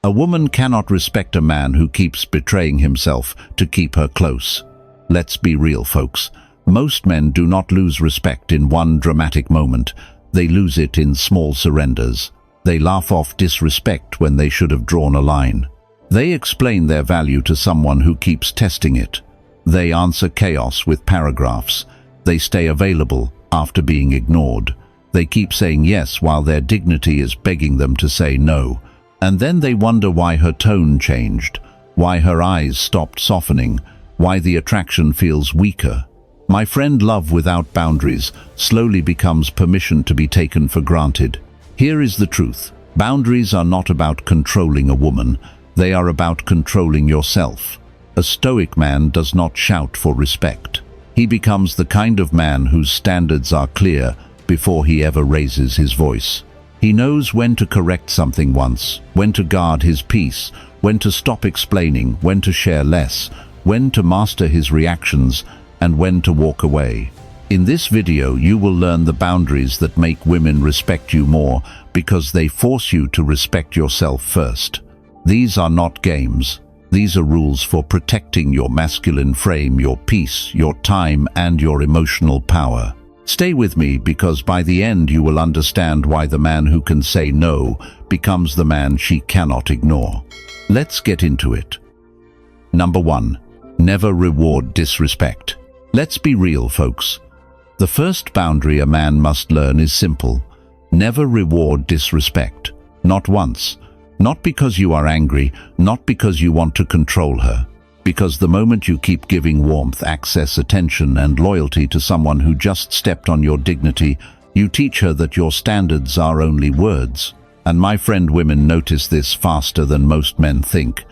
A woman cannot respect a man who keeps betraying himself to keep her close. Let's be real, folks. Most men do not lose respect in one dramatic moment. They lose it in small surrenders. They laugh off disrespect when they should have drawn a line. They explain their value to someone who keeps testing it. They answer chaos with paragraphs. They stay available after being ignored. They keep saying yes while their dignity is begging them to say no. And then they wonder why her tone changed, why her eyes stopped softening, why the attraction feels weaker. My friend, love without boundaries slowly becomes permission to be taken for granted. Here is the truth. Boundaries are not about controlling a woman. They are about controlling yourself. A Stoic man does not shout for respect. He becomes the kind of man whose standards are clear before he ever raises his voice. He knows when to correct something once, when to guard his peace, when to stop explaining, when to share less, when to master his reactions, and when to walk away. In this video, you will learn the boundaries that make women respect you more because they force you to respect yourself first. These are not games. These are rules for protecting your masculine frame, your peace, your time, and your emotional power. Stay with me because by the end you will understand why the man who can say no becomes the man she cannot ignore. Let's get into it. Number 1. Never reward disrespect. Let's be real, folks. The first boundary a man must learn is simple. Never reward disrespect. Not once. Not because you are angry, not because you want to control her. Because the moment you keep giving warmth, access, attention, and loyalty to someone who just stepped on your dignity, you teach her that your standards are only words. And my friend, women notice this faster than most men think.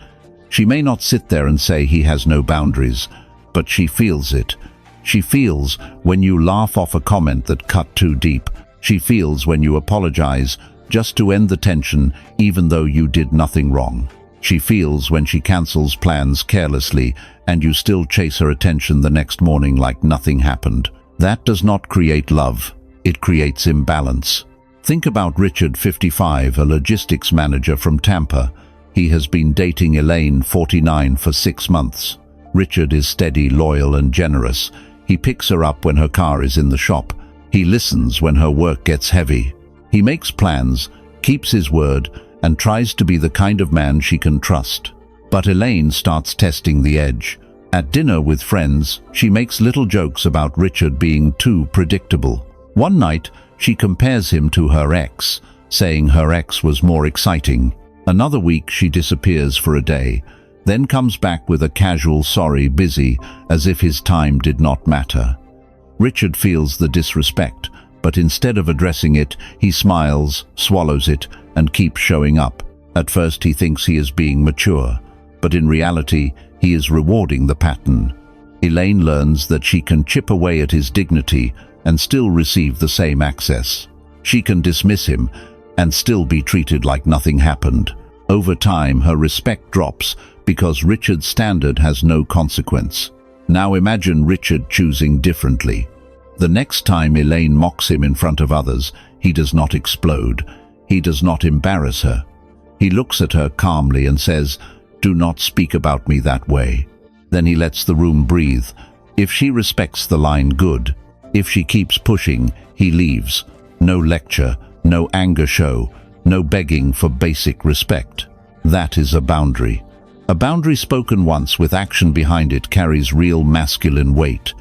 She may not sit there and say he has no boundaries, but she feels it. She feels when you laugh off a comment that cut too deep. She feels when you apologize just to end the tension even though you did nothing wrong. She feels when she cancels plans carelessly and you still chase her attention the next morning like nothing happened. That does not create love. It creates imbalance. Think about Richard, 55, a logistics manager from Tampa. He has been dating Elaine, 49, for 6 months. Richard is steady, loyal, and generous. He picks her up when her car is in the shop. He listens when her work gets heavy. He makes plans, keeps his word, and tries to be the kind of man she can trust. But Elaine starts testing the edge. At dinner with friends, she makes little jokes about Richard being too predictable. One night, she compares him to her ex, saying her ex was more exciting. Another week, she disappears for a day, then comes back with a casual sorry, busy, as if his time did not matter. Richard feels the disrespect, but instead of addressing it, he smiles, swallows it, and keeps showing up. At first he thinks he is being mature, but in reality, he is rewarding the pattern. Elaine learns that she can chip away at his dignity and still receive the same access. She can dismiss him and still be treated like nothing happened. Over time, her respect drops because Richard's standard has no consequence. Now imagine Richard choosing differently. The next time Elaine mocks him in front of others, he does not explode. He does not embarrass her. He looks at her calmly and says, "Do not speak about me that way." Then he lets the room breathe. If she respects the line, good. If she keeps pushing, he leaves. No lecture, no anger show, no begging for basic respect. That is a boundary. A boundary spoken once with action behind it carries real masculine weight.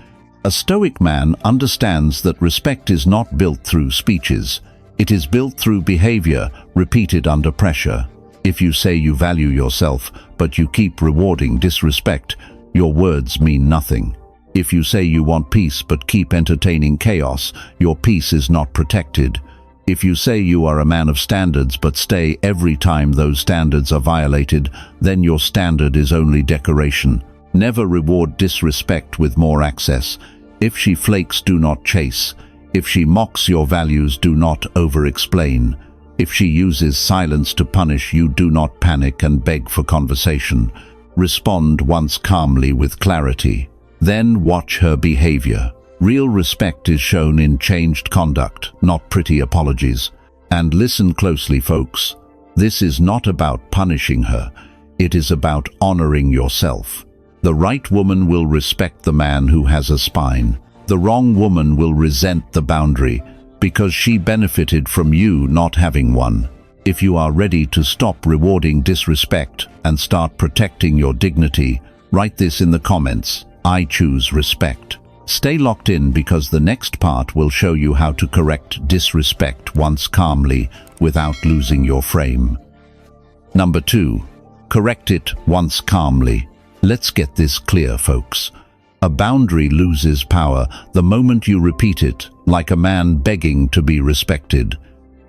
A Stoic man understands that respect is not built through speeches. It is built through behavior, repeated under pressure. If you say you value yourself, but you keep rewarding disrespect, your words mean nothing. If you say you want peace but keep entertaining chaos, your peace is not protected. If you say you are a man of standards but stay every time those standards are violated, then your standard is only decoration. Never reward disrespect with more access. If she flakes, do not chase. If she mocks your values, do not over-explain. If she uses silence to punish you, do not panic and beg for conversation. Respond once calmly with clarity. Then watch her behavior. Real respect is shown in changed conduct, not pretty apologies. And listen closely, folks. This is not about punishing her. It is about honoring yourself. The right woman will respect the man who has a spine. The wrong woman will resent the boundary because she benefited from you not having one. If you are ready to stop rewarding disrespect and start protecting your dignity, write this in the comments. I choose respect. Stay locked in because the next part will show you how to correct disrespect once calmly without losing your frame. Number 2. Correct it once calmly. Let's get this clear, folks. A boundary loses power the moment you repeat it, like a man begging to be respected.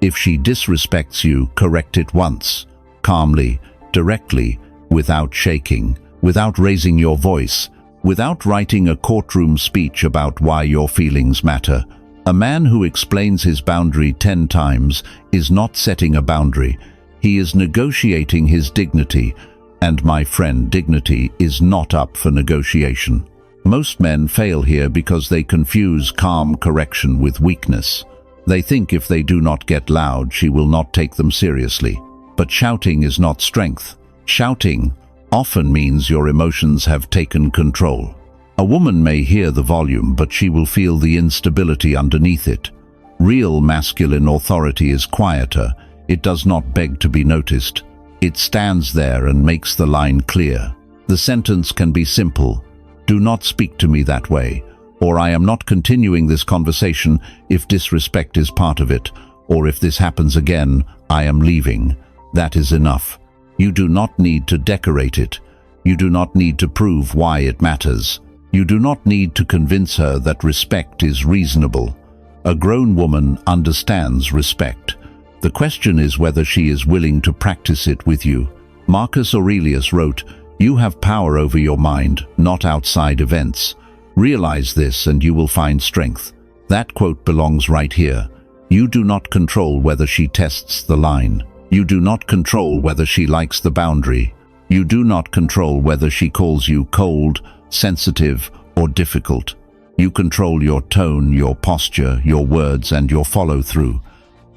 If she disrespects you, correct it once, calmly, directly, without shaking, without raising your voice, without writing a courtroom speech about why your feelings matter. A man who explains his boundary 10 times is not setting a boundary. He is negotiating his dignity, and my friend, dignity is not up for negotiation. Most men fail here because they confuse calm correction with weakness. They think if they do not get loud, she will not take them seriously. But shouting is not strength. Shouting often means your emotions have taken control. A woman may hear the volume, but she will feel the instability underneath it. Real masculine authority is quieter. It does not beg to be noticed. It stands there and makes the line clear. The sentence can be simple: do not speak to me that way, or I am not continuing this conversation if disrespect is part of it, or if this happens again, I am leaving. That is enough. You do not need to decorate it. You do not need to prove why it matters. You do not need to convince her that respect is reasonable. A grown woman understands respect. The question is whether she is willing to practice it with you. Marcus Aurelius wrote, "You have power over your mind, not outside events. Realize this and you will find strength." That quote belongs right here. You do not control whether she tests the line. You do not control whether she likes the boundary. You do not control whether she calls you cold, sensitive, or difficult. You control your tone, your posture, your words, and your follow-through.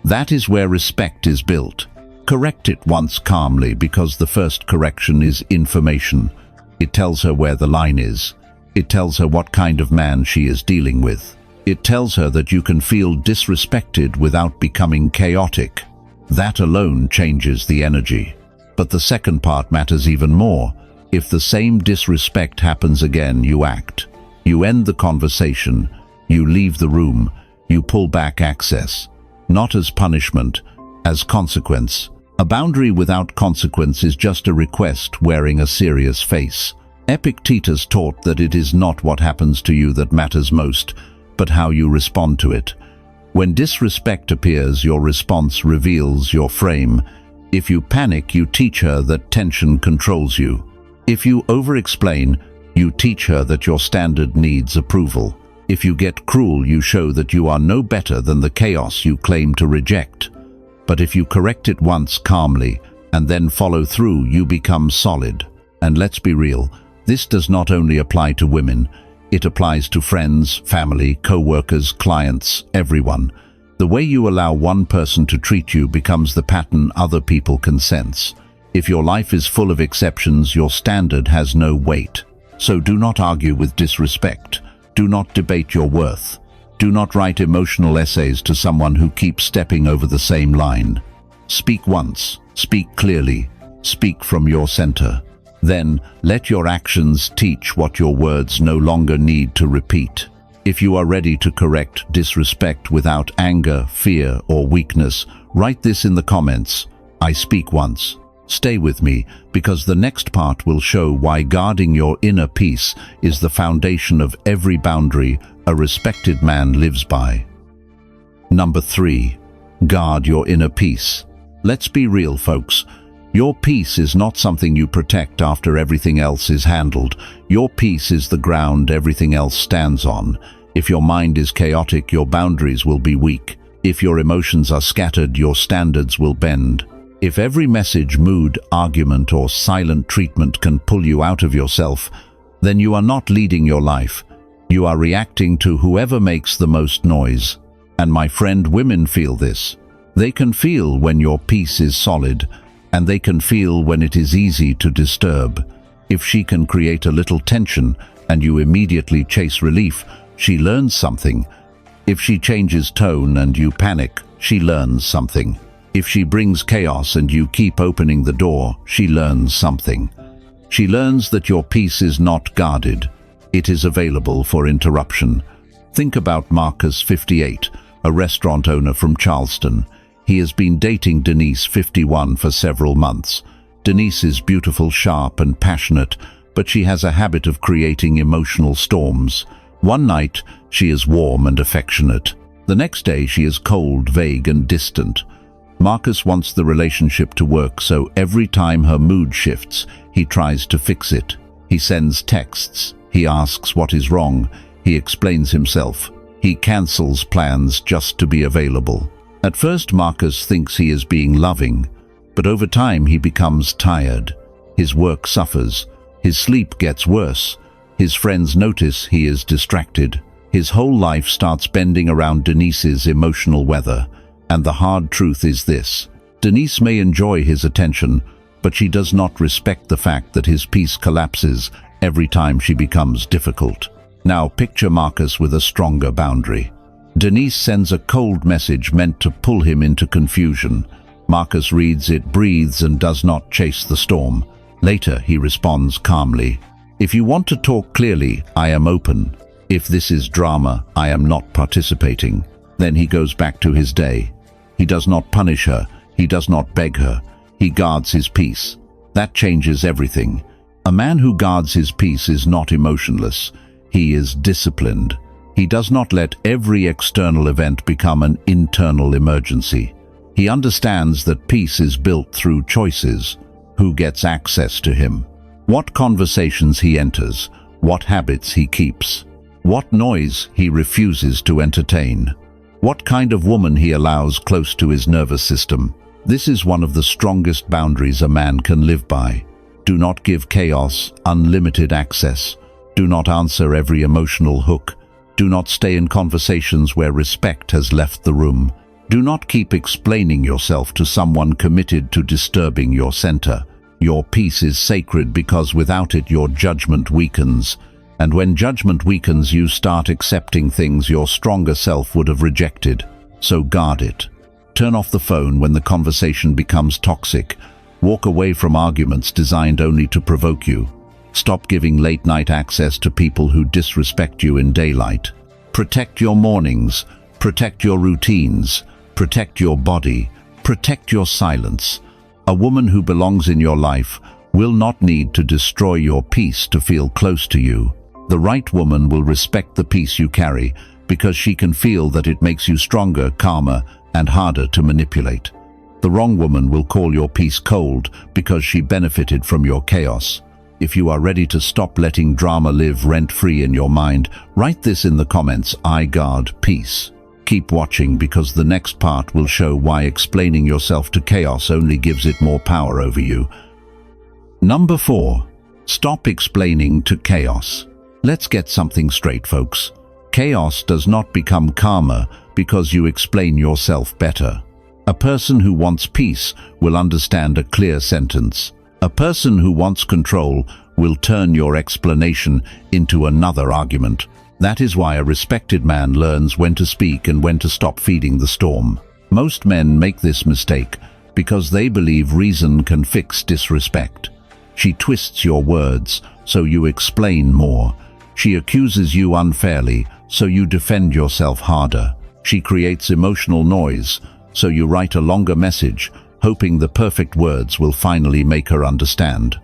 That is where respect is built. Correct it once calmly because the first correction is information. It tells her where the line is. It tells her what kind of man she is dealing with. It tells her that you can feel disrespected without becoming chaotic. That alone changes the energy. But the second part matters even more. If the same disrespect happens again, you act. You end the conversation. You leave the room. You pull back access. Not as punishment, as consequence. A boundary without consequence is just a request wearing a serious face. Epictetus taught that it is not what happens to you that matters most, but how you respond to it. When disrespect appears, your response reveals your frame. If you panic, you teach her that tension controls you. If you over-explain, you teach her that your standard needs approval. If you get cruel, you show that you are no better than the chaos you claim to reject. But if you correct it once calmly and then follow through, you become solid. And let's be real, this does not only apply to women. It applies to friends, family, co-workers, clients, everyone. The way you allow one person to treat you becomes the pattern other people can sense. If your life is full of exceptions, your standard has no weight. So do not argue with disrespect. Do not debate your worth. Do not write emotional essays to someone who keeps stepping over the same line. Speak once, speak clearly, speak from your center. Then let your actions teach what your words no longer need to repeat. If you are ready to correct disrespect without anger, fear, or weakness, write this in the comments. I speak once. Stay with me, because the next part will show why guarding your inner peace is the foundation of every boundary a respected man lives by. Number 3. Guard your inner peace. Let's be real, folks. Your peace is not something you protect after everything else is handled. Your peace is the ground everything else stands on. If your mind is chaotic, your boundaries will be weak. If your emotions are scattered, your standards will bend. If every message, mood, argument, or silent treatment can pull you out of yourself, then you are not leading your life. You are reacting to whoever makes the most noise. And my friend, women feel this. They can feel when your peace is solid, and they can feel when it is easy to disturb. If she can create a little tension and you immediately chase relief, she learns something. If she changes tone and you panic, she learns something. If she brings chaos and you keep opening the door, she learns something. She learns that your peace is not guarded. It is available for interruption. Think about Marcus, 58, a restaurant owner from Charleston. He has been dating Denise, 51, for several months. Denise is beautiful, sharp, and passionate, but she has a habit of creating emotional storms. One night, she is warm and affectionate. The next day, she is cold, vague, and distant. Marcus wants the relationship to work, so every time her mood shifts, he tries to fix it. He sends texts. He asks what is wrong. He explains himself. He cancels plans just to be available. At first, Marcus thinks he is being loving, but over time he becomes tired. His work suffers. His sleep gets worse. His friends notice he is distracted. His whole life starts bending around Denise's emotional weather. And the hard truth is this: Denise may enjoy his attention, but she does not respect the fact that his peace collapses every time she becomes difficult. Now picture Marcus with a stronger boundary. Denise sends a cold message meant to pull him into confusion. Marcus reads it, breathes, and does not chase the storm. Later, he responds calmly. If you want to talk clearly, I am open. If this is drama, I am not participating. Then he goes back to his day. He does not punish her. He does not beg her. He guards his peace. That changes everything. A man who guards his peace is not emotionless. He is disciplined. He does not let every external event become an internal emergency. He understands that peace is built through choices. Who gets access to him? What conversations he enters? What habits he keeps? What noise he refuses to entertain? What kind of woman he allows close to his nervous system? This is one of the strongest boundaries a man can live by. Do not give chaos unlimited access. Do not answer every emotional hook. Do not stay in conversations where respect has left the room. Do not keep explaining yourself to someone committed to disturbing your center. Your peace is sacred because without it your judgment weakens. And when judgment weakens, you start accepting things your stronger self would have rejected. So guard it. Turn off the phone when the conversation becomes toxic. Walk away from arguments designed only to provoke you. Stop giving late-night access to people who disrespect you in daylight. Protect your mornings. Protect your routines. Protect your body. Protect your silence. A woman who belongs in your life will not need to destroy your peace to feel close to you. The right woman will respect the peace you carry because she can feel that it makes you stronger, calmer, and harder to manipulate. The wrong woman will call your peace cold because she benefited from your chaos. If you are ready to stop letting drama live rent-free in your mind, write this in the comments: I guard peace. Keep watching because the next part will show why explaining yourself to chaos only gives it more power over you. Number 4. Stop explaining to chaos. Let's get something straight, folks. Chaos does not become calmer because you explain yourself better. A person who wants peace will understand a clear sentence. A person who wants control will turn your explanation into another argument. That is why a respected man learns when to speak and when to stop feeding the storm. Most men make this mistake because they believe reason can fix disrespect. She twists your words, so you explain more. She accuses you unfairly, so you defend yourself harder. She creates emotional noise, so you write a longer message, hoping the perfect words will finally make her understand.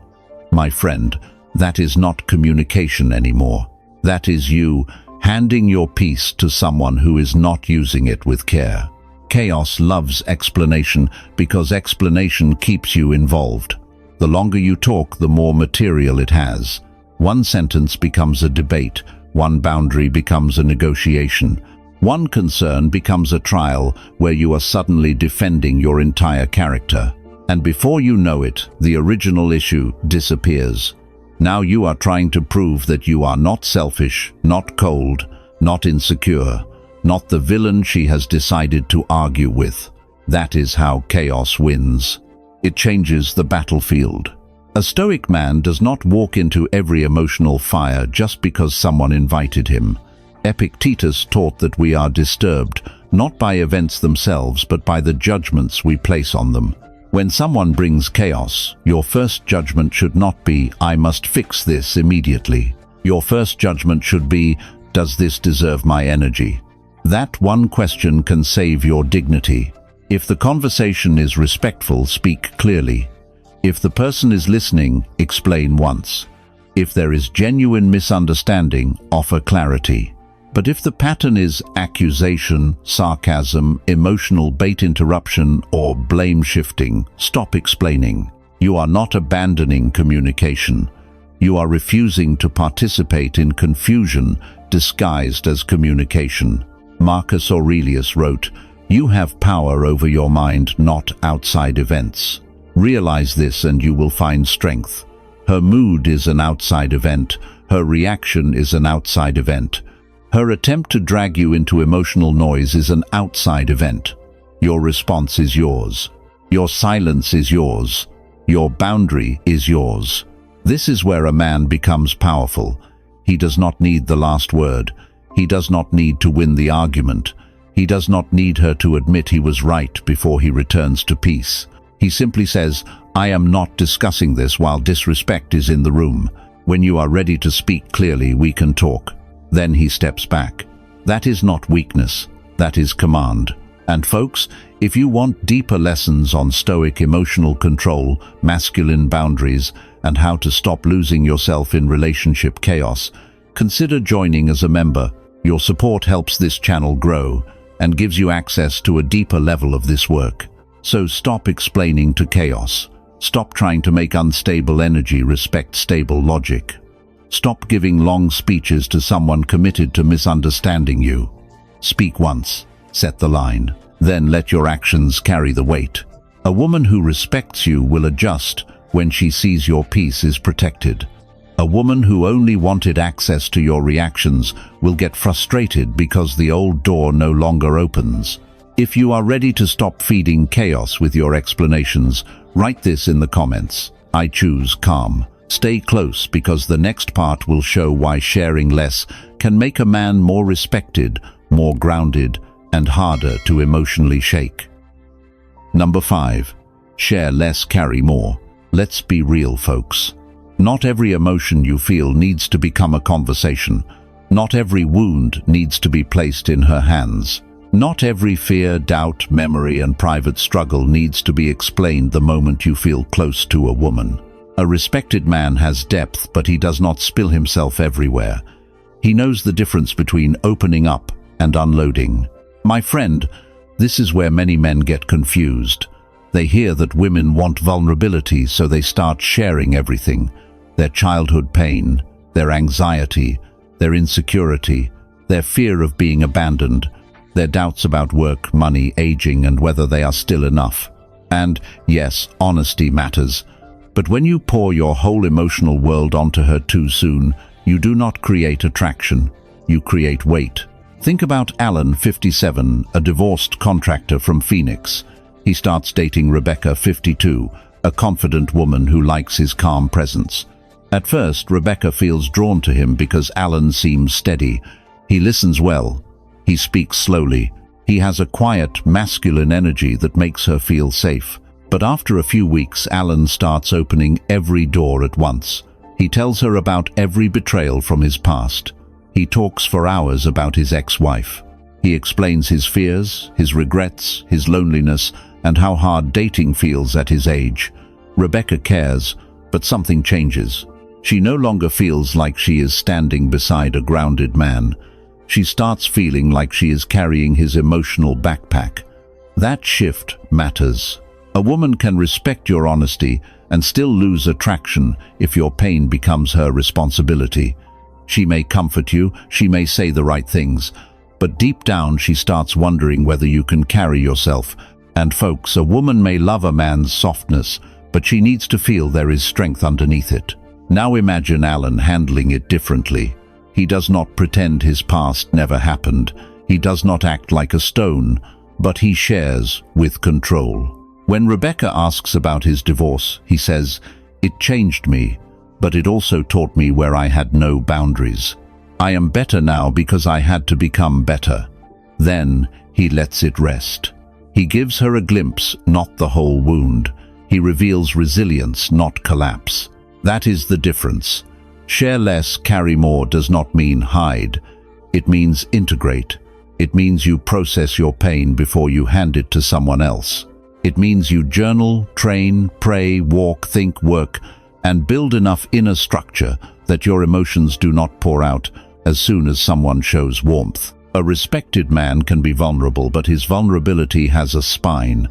My friend, that is not communication anymore. That is you handing your peace to someone who is not using it with care. Chaos loves explanation because explanation keeps you involved. The longer you talk, the more material it has. One sentence becomes a debate, one boundary becomes a negotiation. One concern becomes a trial where you are suddenly defending your entire character. And before you know it, the original issue disappears. Now you are trying to prove that you are not selfish, not cold, not insecure, not the villain she has decided to argue with. That is how chaos wins. It changes the battlefield. A Stoic man does not walk into every emotional fire just because someone invited him. Epictetus taught that we are disturbed, not by events themselves, but by the judgments we place on them. When someone brings chaos, your first judgment should not be, "I must fix this immediately." Your first judgment should be, "Does this deserve my energy?" That one question can save your dignity. If the conversation is respectful, speak clearly. If the person is listening, explain once. If there is genuine misunderstanding, offer clarity. But if the pattern is accusation, sarcasm, emotional bait interruption, or blame shifting, stop explaining. You are not abandoning communication. You are refusing to participate in confusion disguised as communication. Marcus Aurelius wrote, "You have power over your mind, not outside events." Realize this and you will find strength. Her mood is an outside event. Her reaction is an outside event. Her attempt to drag you into emotional noise is an outside event. Your response is yours. Your silence is yours. Your boundary is yours. This is where a man becomes powerful. He does not need the last word. He does not need to win the argument. He does not need her to admit he was right before he returns to peace. He simply says, "I am not discussing this while disrespect is in the room. When you are ready to speak clearly, we can talk." Then he steps back. That is not weakness. That is command. And folks, if you want deeper lessons on Stoic emotional control, masculine boundaries, and how to stop losing yourself in relationship chaos, consider joining as a member. Your support helps this channel grow and gives you access to a deeper level of this work. So stop explaining to chaos. Stop trying to make unstable energy respect stable logic. Stop giving long speeches to someone committed to misunderstanding you. Speak once, set the line, then let your actions carry the weight. A woman who respects you will adjust when she sees your peace is protected. A woman who only wanted access to your reactions will get frustrated because the old door no longer opens. If you are ready to stop feeding chaos with your explanations, write this in the comments. I choose calm. Stay close because the next part will show why sharing less can make a man more respected, more grounded, and harder to emotionally shake. Number 5. Share less, carry more. Let's be real, folks. Not every emotion you feel needs to become a conversation. Not every wound needs to be placed in her hands. Not every fear, doubt, memory, and private struggle needs to be explained the moment you feel close to a woman. A respected man has depth, but he does not spill himself everywhere. He knows the difference between opening up and unloading. My friend, this is where many men get confused. They hear that women want vulnerability, so they start sharing everything. Their childhood pain, their anxiety, their insecurity, their fear of being abandoned, their doubts about work, money, aging, and whether they are still enough. And yes, honesty matters. But when you pour your whole emotional world onto her too soon, you do not create attraction, you create weight. Think about Alan, 57, a divorced contractor from Phoenix. He starts dating Rebecca, 52, a confident woman who likes his calm presence. At first, Rebecca feels drawn to him because Alan seems steady. He listens well. He speaks slowly. He has a quiet, masculine energy that makes her feel safe. But after a few weeks, Alan starts opening every door at once. He tells her about every betrayal from his past. He talks for hours about his ex-wife. He explains his fears, his regrets, his loneliness, and how hard dating feels at his age. Rebecca cares, but something changes. She no longer feels like she is standing beside a grounded man. She starts feeling like she is carrying his emotional backpack. That shift matters. A woman can respect your honesty and still lose attraction if your pain becomes her responsibility. She may comfort you, she may say the right things, but deep down she starts wondering whether you can carry yourself. And folks, a woman may love a man's softness, but she needs to feel there is strength underneath it. Now imagine Alan handling it differently. He does not pretend his past never happened. He does not act like a stone, but he shares with control. When Rebecca asks about his divorce, he says, "It changed me, but it also taught me where I had no boundaries. I am better now because I had to become better." Then he lets it rest. He gives her a glimpse, not the whole wound. He reveals resilience, not collapse. That is the difference. Share less, carry more does not mean hide. It means integrate. It means you process your pain before you hand it to someone else. It means you journal, train, pray, walk, think, work, and build enough inner structure that your emotions do not pour out as soon as someone shows warmth. A respected man can be vulnerable, but his vulnerability has a spine.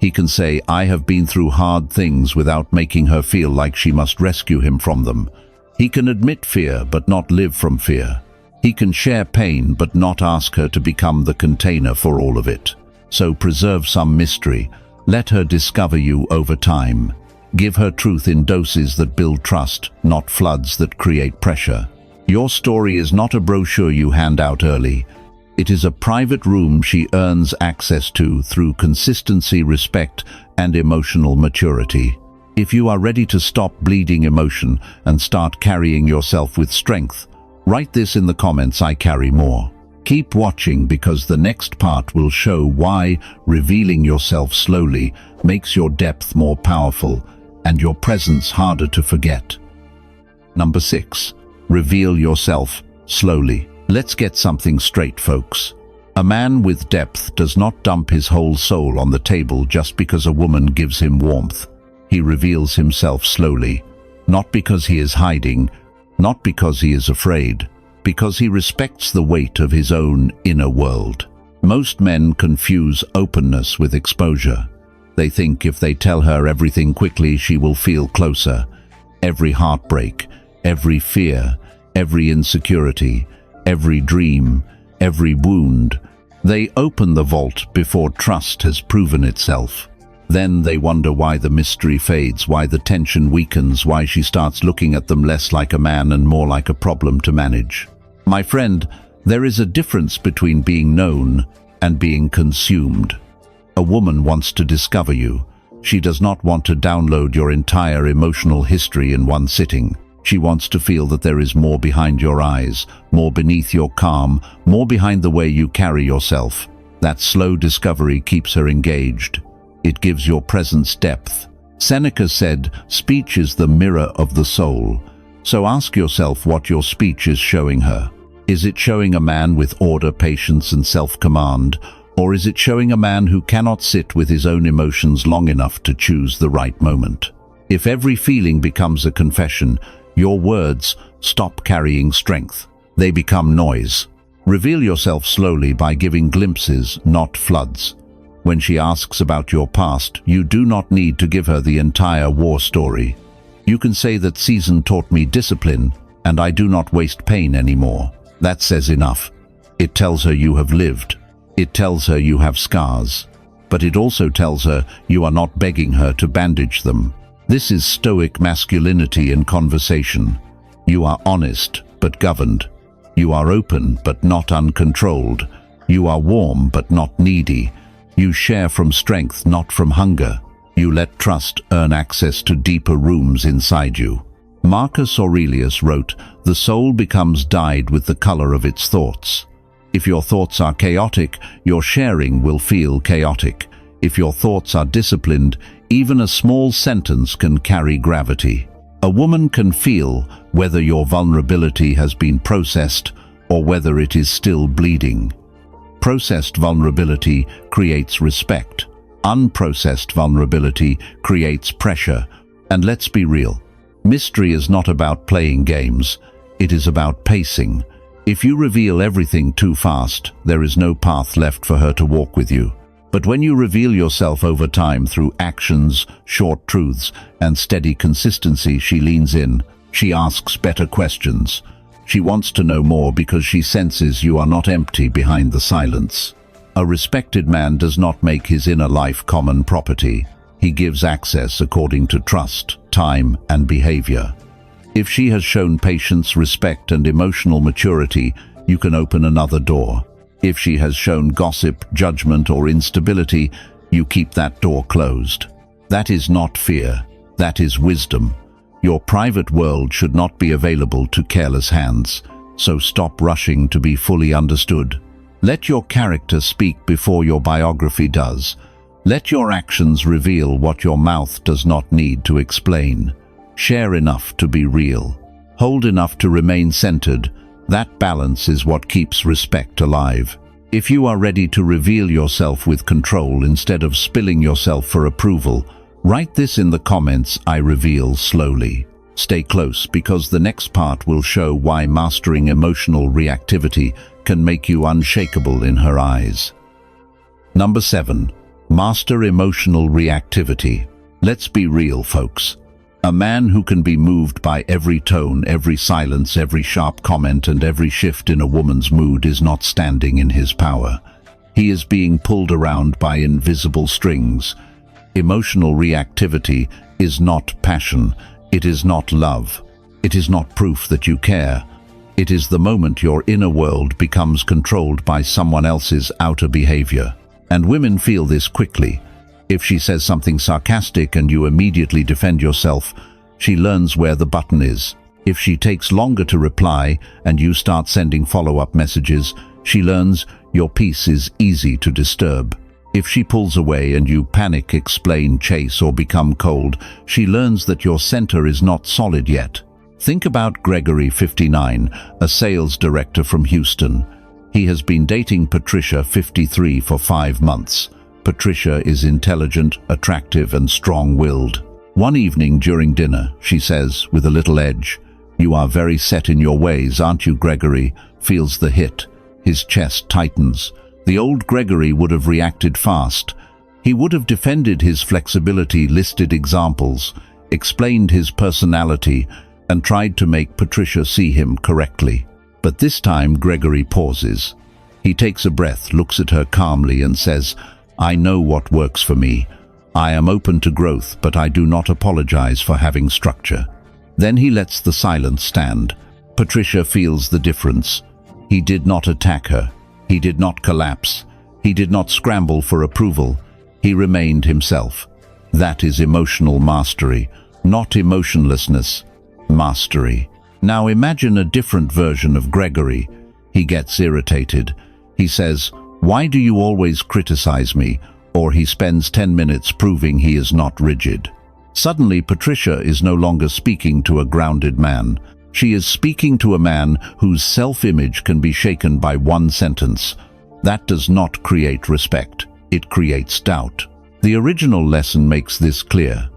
He can say, "I have been through hard things," without making her feel like she must rescue him from them. He can admit fear, but not live from fear. He can share pain, but not ask her to become the container for all of it. So preserve some mystery. Let her discover you over time. Give her truth in doses that build trust, not floods that create pressure. Your story is not a brochure you hand out early. It is a private room she earns access to through consistency, respect, and emotional maturity. If you are ready to stop bleeding emotion and start carrying yourself with strength, write this in the comments: "I carry more." Keep watching, because the next part will show why revealing yourself slowly makes your depth more powerful and your presence harder to forget. Number 6. Reveal yourself slowly. Let's get something straight, folks. A man with depth does not dump his whole soul on the table just because a woman gives him warmth. He reveals himself slowly, not because he is hiding, not because he is afraid, because he respects the weight of his own inner world. Most men confuse openness with exposure. They think if they tell her everything quickly, she will feel closer. Every heartbreak, every fear, every insecurity, every dream, every wound. They open the vault before trust has proven itself. Then they wonder why the mystery fades, why the tension weakens, why she starts looking at them less like a man and more like a problem to manage. My friend, there is a difference between being known and being consumed. A woman wants to discover you. She does not want to download your entire emotional history in one sitting. She wants to feel that there is more behind your eyes, more beneath your calm, more behind the way you carry yourself. That slow discovery keeps her engaged. It gives your presence depth. Seneca said, "Speech is the mirror of the soul." So ask yourself what your speech is showing her. Is it showing a man with order, patience, and self-command? Or is it showing a man who cannot sit with his own emotions long enough to choose the right moment? If every feeling becomes a confession, your words stop carrying strength. They become noise. Reveal yourself slowly by giving glimpses, not floods. When she asks about your past, you do not need to give her the entire war story. You can say that season taught me discipline, and I do not waste pain anymore. That says enough. It tells her you have lived. It tells her you have scars. But it also tells her you are not begging her to bandage them. This is Stoic masculinity in conversation. You are honest, but governed. You are open, but not uncontrolled. You are warm, but not needy. You share from strength, not from hunger. You let trust earn access to deeper rooms inside you. Marcus Aurelius wrote, "The soul becomes dyed with the color of its thoughts." If your thoughts are chaotic, your sharing will feel chaotic. If your thoughts are disciplined, even a small sentence can carry gravity. A woman can feel whether your vulnerability has been processed or whether it is still bleeding. Processed vulnerability creates respect. Unprocessed vulnerability creates pressure. And let's be real, mystery is not about playing games. It is about pacing. If you reveal everything too fast, there is no path left for her to walk with you. But when you reveal yourself over time through actions, short truths, and steady consistency, she leans in. She asks better questions. She wants to know more because she senses you are not empty behind the silence. A respected man does not make his inner life common property. He gives access according to trust, time, and behavior. If she has shown patience, respect, and emotional maturity, you can open another door. If she has shown gossip, judgment, or instability, you keep that door closed. That is not fear, that is wisdom. Your private world should not be available to careless hands, so stop rushing to be fully understood. Let your character speak before your biography does. Let your actions reveal what your mouth does not need to explain. Share enough to be real. Hold enough to remain centered. That balance is what keeps respect alive. If you are ready to reveal yourself with control instead of spilling yourself for approval, write this in the comments. I reveal slowly. Stay close, because the next part will show why mastering emotional reactivity can make you unshakable in her eyes. Number 7. Master emotional reactivity. Let's be real, folks. A man who can be moved by every tone, every silence, every sharp comment, and every shift in a woman's mood is not standing in his power. He is being pulled around by invisible strings. Emotional reactivity is not passion. It is not love. It is not proof that you care. It is the moment your inner world becomes controlled by someone else's outer behavior. And women feel this quickly. If she says something sarcastic and you immediately defend yourself, she learns where the button is. If she takes longer to reply and you start sending follow-up messages, she learns your peace is easy to disturb. If she pulls away and you panic, explain, chase, or become cold, she learns that your center is not solid yet. Think about Gregory, 59, a sales director from Houston. He has been dating Patricia, 53, for 5 months. Patricia is intelligent, attractive, and strong-willed. One evening during dinner, she says, with a little edge, "You are very set in your ways, aren't you, Gregory?" Feels the hit. His chest tightens. The old Gregory would have reacted fast. He would have defended his flexibility, listed examples, explained his personality, and tried to make Patricia see him correctly. But this time Gregory pauses. He takes a breath, looks at her calmly, and says, "I know what works for me. I am open to growth, but I do not apologize for having structure." Then he lets the silence stand. Patricia feels the difference. He did not attack her. He did not collapse. He did not scramble for approval. He remained himself. That is emotional mastery, not emotionlessness. Mastery. Now imagine a different version of Gregory. He gets irritated. He says, "Why do you always criticize me?" Or he spends 10 minutes proving he is not rigid. Suddenly, Patricia is no longer speaking to a grounded man. She is speaking to a man whose self-image can be shaken by one sentence. That does not create respect. It creates doubt. The original lesson makes this clear.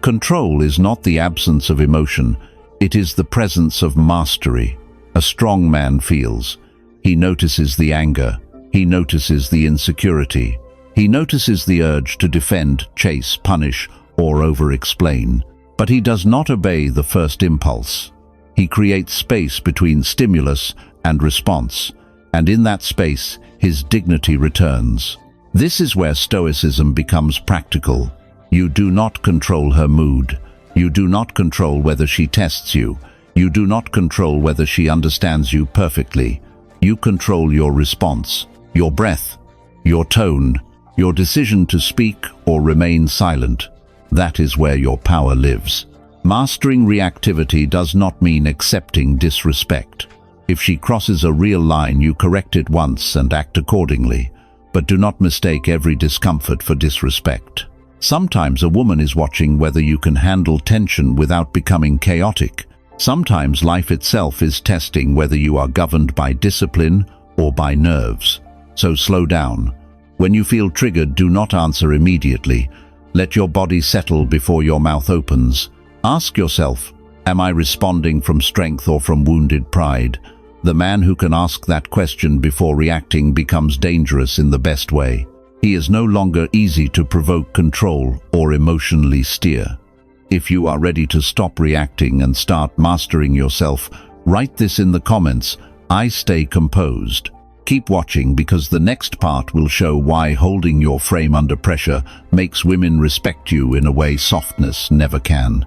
Control is not the absence of emotion. It is the presence of mastery. A strong man feels. He notices the anger. He notices the insecurity. He notices the urge to defend, chase, punish, or over-explain. But he does not obey the first impulse. He creates space between stimulus and response, and in that space, his dignity returns. This is where Stoicism becomes practical. You do not control her mood. You do not control whether she tests you. You do not control whether she understands you perfectly. You control your response, your breath, your tone, your decision to speak or remain silent. That is where your power lives. Mastering reactivity does not mean accepting disrespect. If she crosses a real line, you correct it once and act accordingly. But do not mistake every discomfort for disrespect. Sometimes a woman is watching whether you can handle tension without becoming chaotic. Sometimes life itself is testing whether you are governed by discipline or by nerves. So slow down. When you feel triggered, do not answer immediately. Let your body settle before your mouth opens. Ask yourself, am I responding from strength or from wounded pride? The man who can ask that question before reacting becomes dangerous in the best way. He is no longer easy to provoke, control, or emotionally steer. If you are ready to stop reacting and start mastering yourself, write this in the comments. I stay composed. Keep watching, because the next part will show why holding your frame under pressure makes women respect you in a way softness never can.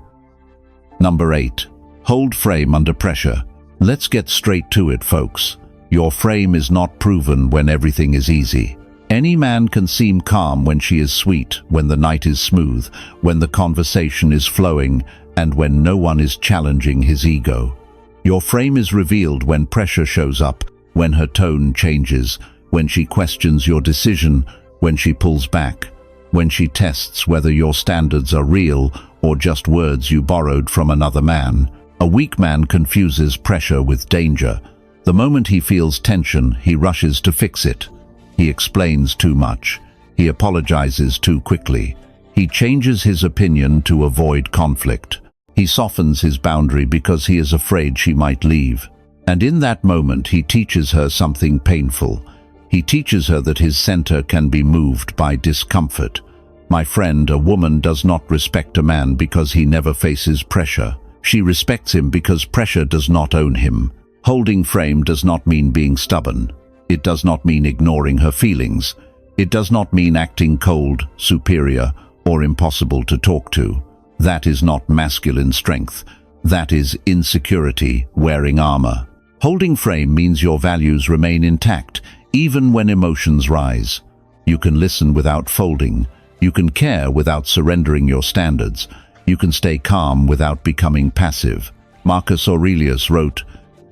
Number 8. Hold frame under pressure. Let's get straight to it, folks. Your frame is not proven when everything is easy. Any man can seem calm when she is sweet, when the night is smooth, when the conversation is flowing, and when no one is challenging his ego. Your frame is revealed when pressure shows up, when her tone changes, when she questions your decision, when she pulls back, when she tests whether your standards are real or just words you borrowed from another man. A weak man confuses pressure with danger. The moment he feels tension, he rushes to fix it. He explains too much. He apologizes too quickly. He changes his opinion to avoid conflict. He softens his boundary because he is afraid she might leave. And in that moment, he teaches her something painful. He teaches her that his center can be moved by discomfort. My friend, a woman does not respect a man because he never faces pressure. She respects him because pressure does not own him. Holding frame does not mean being stubborn. It does not mean ignoring her feelings. It does not mean acting cold, superior, or impossible to talk to. That is not masculine strength. That is insecurity wearing armor. Holding frame means your values remain intact, even when emotions rise. You can listen without folding. You can care without surrendering your standards. You can stay calm without becoming passive. Marcus Aurelius wrote,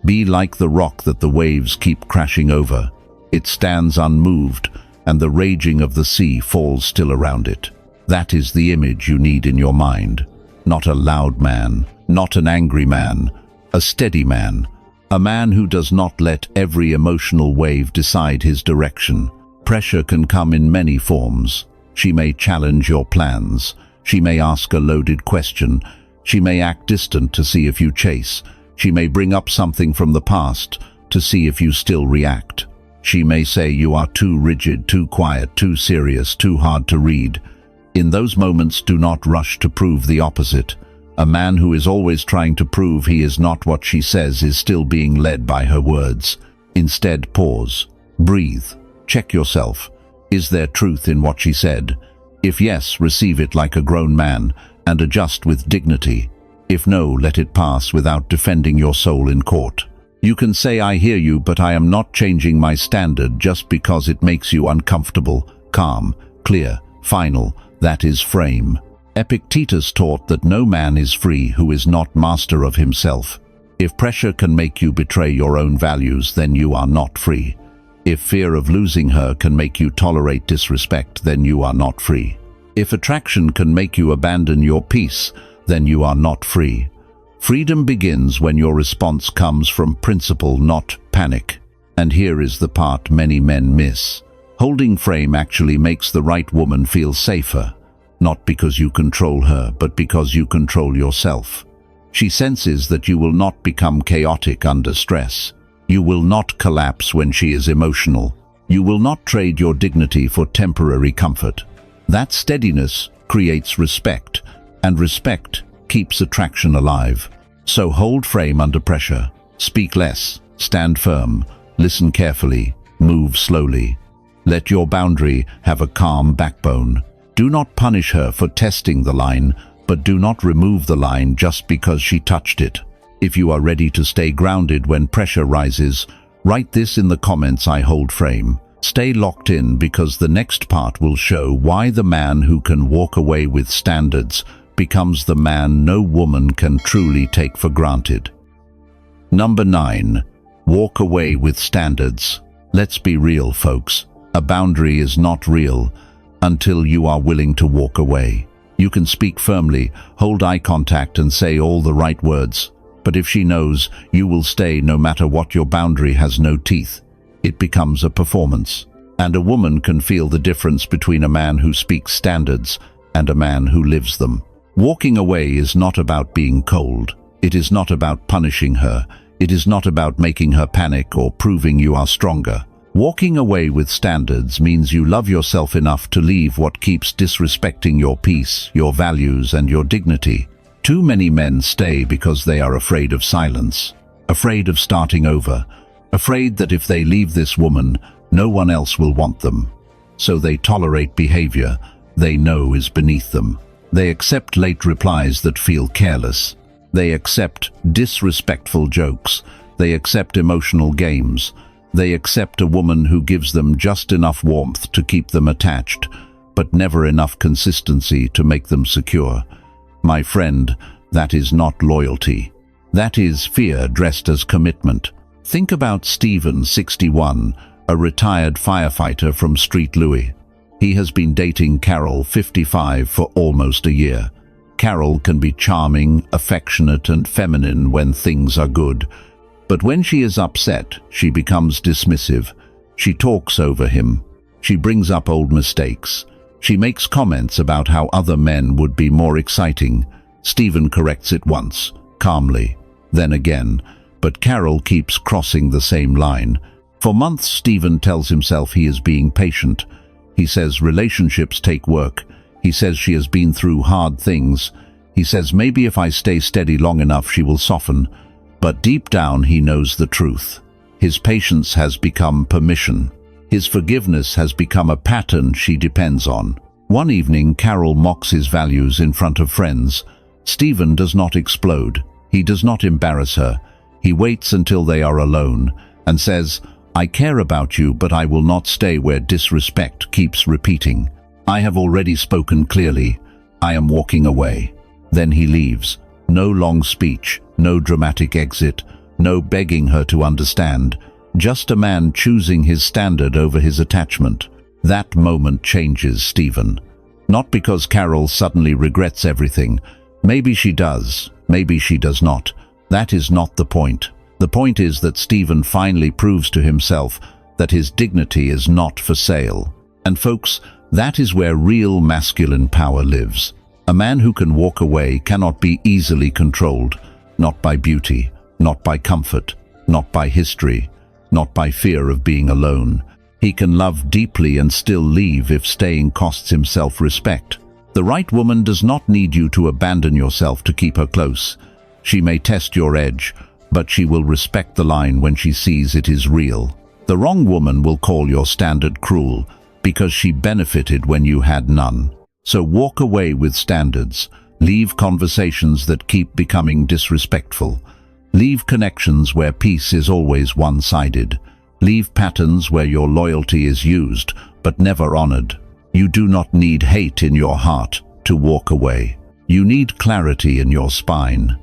"Be like the rock that the waves keep crashing over. It stands unmoved, and the raging of the sea falls still around it." That is the image you need in your mind. Not a loud man, not an angry man, a steady man. A man who does not let every emotional wave decide his direction. Pressure can come in many forms. She may challenge your plans. She may ask a loaded question. She may act distant to see if you chase. She may bring up something from the past to see if you still react. She may say you are too rigid, too quiet, too serious, too hard to read. In those moments, do not rush to prove the opposite. A man who is always trying to prove he is not what she says is still being led by her words. Instead, pause. Breathe. Check yourself. Is there truth in what she said? If yes, receive it like a grown man and adjust with dignity. If no, let it pass without defending your soul in court. You can say, "I hear you, but I am not changing my standard just because it makes you uncomfortable." Calm, clear, final. That is frame. Epictetus taught that no man is free who is not master of himself. If pressure can make you betray your own values, then you are not free. If fear of losing her can make you tolerate disrespect, then you are not free. If attraction can make you abandon your peace, then you are not free. Freedom begins when your response comes from principle, not panic. And here is the part many men miss. Holding frame actually makes the right woman feel safer, not because you control her, but because you control yourself. She senses that you will not become chaotic under stress. You will not collapse when she is emotional. You will not trade your dignity for temporary comfort. That steadiness creates respect, and respect keeps attraction alive. So hold frame under pressure. Speak less, stand firm, listen carefully, move slowly. Let your boundary have a calm backbone. Do not punish her for testing the line, but do not remove the line just because she touched it. If you are ready to stay grounded when pressure rises, write this in the comments: "I hold frame." Stay locked in, because the next part will show why the man who can walk away with standards becomes the man no woman can truly take for granted. Number 9. Walk away with standards. Let's be real, folks. A boundary is not real until you are willing to walk away. You can speak firmly, hold eye contact, and say all the right words. But if she knows you will stay no matter what, your boundary has no teeth. It becomes a performance. And a woman can feel the difference between a man who speaks standards and a man who lives them. Walking away is not about being cold. It is not about punishing her. It is not about making her panic or proving you are stronger. Walking away with standards means you love yourself enough to leave what keeps disrespecting your peace, your values, and your dignity. Too many men stay because they are afraid of silence, afraid of starting over, afraid that if they leave this woman, no one else will want them. So they tolerate behavior they know is beneath them. They accept late replies that feel careless. They accept disrespectful jokes. They accept emotional games. They accept a woman who gives them just enough warmth to keep them attached, but never enough consistency to make them secure. My friend, that is not loyalty. That is fear dressed as commitment. Think about Stephen, 61, a retired firefighter from Street Louis. He has been dating Carol, 55, for almost a year. Carol can be charming, affectionate, and feminine when things are good. But when she is upset, she becomes dismissive. She talks over him. She brings up old mistakes. She makes comments about how other men would be more exciting. Stephen corrects it once, calmly, then again, but Carol keeps crossing the same line. For months, Stephen tells himself he is being patient. He says relationships take work. He says she has been through hard things. He says maybe if I stay steady long enough she will soften. But deep down he knows the truth. His patience has become permission. His forgiveness has become a pattern she depends on. One evening, Carol mocks his values in front of friends. Stephen does not explode. He does not embarrass her. He waits until they are alone and says, "I care about you, but I will not stay where disrespect keeps repeating. I have already spoken clearly. I am walking away." Then he leaves. No long speech, no dramatic exit, no begging her to understand. Just a man choosing his standard over his attachment. That moment changes Stephen. Not because Carol suddenly regrets everything. Maybe she does, maybe she does not. That is not the point. The point is that Stephen finally proves to himself that his dignity is not for sale. And folks, that is where real masculine power lives. A man who can walk away cannot be easily controlled, not by beauty, not by comfort, not by history, not by fear of being alone. He can love deeply and still leave if staying costs him self-respect. The right woman does not need you to abandon yourself to keep her close. She may test your edge, but she will respect the line when she sees it is real. The wrong woman will call your standard cruel because she benefited when you had none. So walk away with standards. Leave conversations that keep becoming disrespectful. Leave connections where peace is always one-sided. Leave patterns where your loyalty is used but never honored. You do not need hate in your heart to walk away. You need clarity in your spine.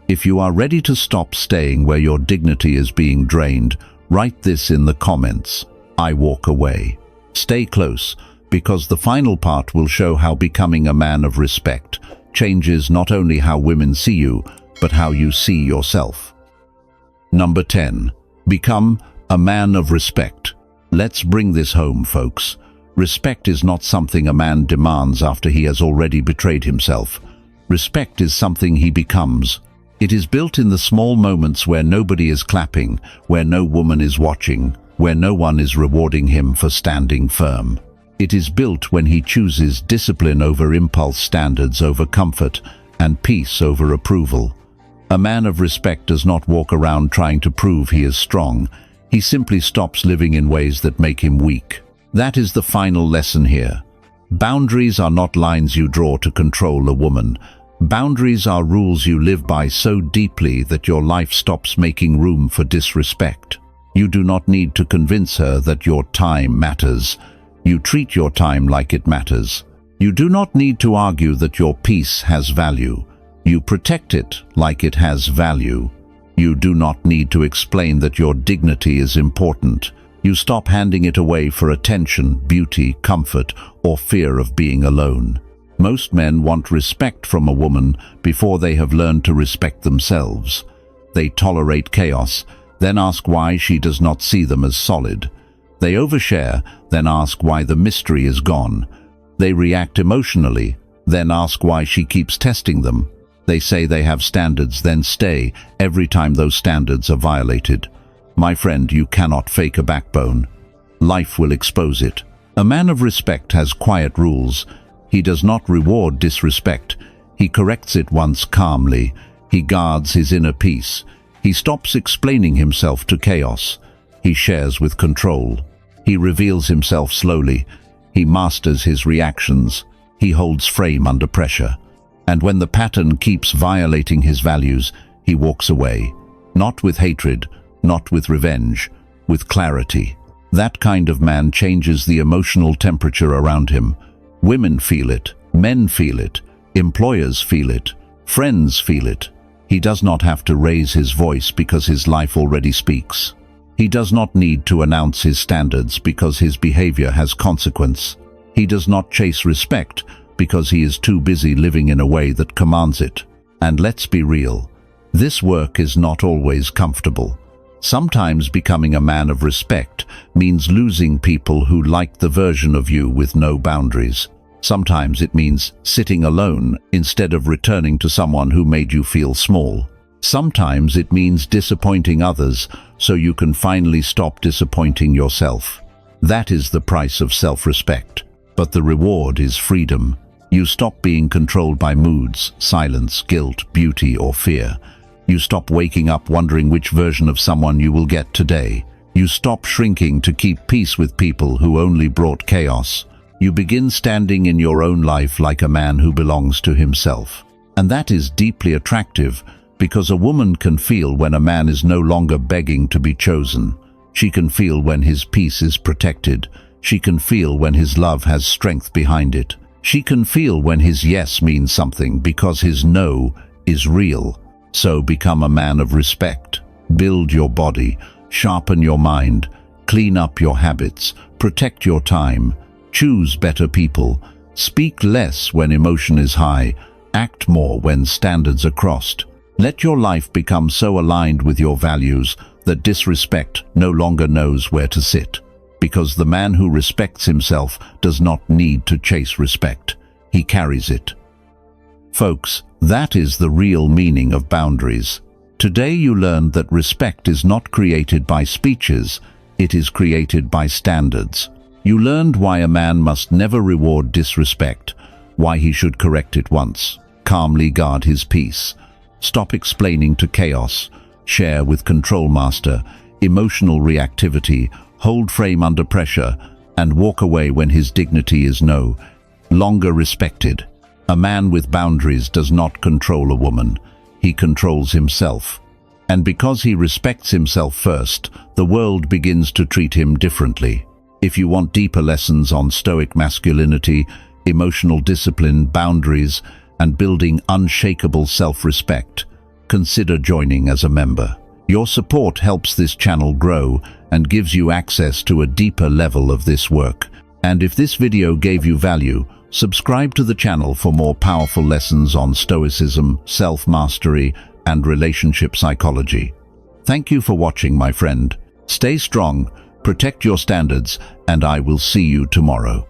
If you are ready to stop staying where your dignity is being drained, write this in the comments. I walk away. Stay close, because the final part will show how becoming a man of respect changes not only how women see you, but how you see yourself. Number 10. Become a man of respect. Let's bring this home, folks. Respect is not something a man demands after he has already betrayed himself. Respect is something he becomes. It is built in the small moments where nobody is clapping, where no woman is watching, where no one is rewarding him for standing firm. It is built when he chooses discipline over impulse, standards over comfort, and peace over approval. A man of respect does not walk around trying to prove he is strong. He simply stops living in ways that make him weak. That is the final lesson here. Boundaries are not lines you draw to control a woman. Boundaries are rules you live by so deeply that your life stops making room for disrespect. You do not need to convince her that your time matters. You treat your time like it matters. You do not need to argue that your peace has value. You protect it like it has value. You do not need to explain that your dignity is important. You stop handing it away for attention, beauty, comfort, or fear of being alone. Most men want respect from a woman before they have learned to respect themselves. They tolerate chaos, then ask why she does not see them as solid. They overshare, then ask why the mystery is gone. They react emotionally, then ask why she keeps testing them. They say they have standards, then stay every time those standards are violated. My friend, you cannot fake a backbone. Life will expose it. A man of respect has quiet rules. He does not reward disrespect. He corrects it once calmly. He guards his inner peace. He stops explaining himself to chaos. He shares with control. He reveals himself slowly. He masters his reactions. He holds frame under pressure. And when the pattern keeps violating his values, he walks away. Not with hatred, not with revenge, with clarity. That kind of man changes the emotional temperature around him. Women feel it, men feel it, employers feel it, friends feel it. He does not have to raise his voice because his life already speaks. He does not need to announce his standards because his behavior has consequence. He does not chase respect because he is too busy living in a way that commands it. And let's be real, this work is not always comfortable. Sometimes becoming a man of respect means losing people who like the version of you with no boundaries. Sometimes it means sitting alone instead of returning to someone who made you feel small. Sometimes it means disappointing others so you can finally stop disappointing yourself. That is the price of self-respect. But the reward is freedom. You stop being controlled by moods, silence, guilt, beauty, or fear. You stop waking up wondering which version of someone you will get today. You stop shrinking to keep peace with people who only brought chaos. You begin standing in your own life like a man who belongs to himself. And that is deeply attractive because a woman can feel when a man is no longer begging to be chosen. She can feel when his peace is protected. She can feel when his love has strength behind it. She can feel when his yes means something because his no is real. So become a man of respect. Build your body, sharpen your mind, clean up your habits, protect your time, choose better people, speak less when emotion is high, act more when standards are crossed. Let your life become so aligned with your values that disrespect no longer knows where to sit. Because the man who respects himself does not need to chase respect. He carries it. Folks, that is the real meaning of boundaries. Today you learned that respect is not created by speeches, it is created by standards. You learned why a man must never reward disrespect, why he should correct it once, calmly guard his peace, stop explaining to chaos, share with control master, emotional reactivity, hold frame under pressure, and walk away when his dignity is no longer respected. A man with boundaries does not control a woman. He controls himself. And because he respects himself first, the world begins to treat him differently. If you want deeper lessons on Stoic masculinity, emotional discipline, boundaries, and building unshakable self-respect, consider joining as a member. Your support helps this channel grow and gives you access to a deeper level of this work. And if this video gave you value, subscribe to the channel for more powerful lessons on Stoicism, self-mastery, and relationship psychology. Thank you for watching, my friend. Stay strong, protect your standards, and I will see you tomorrow.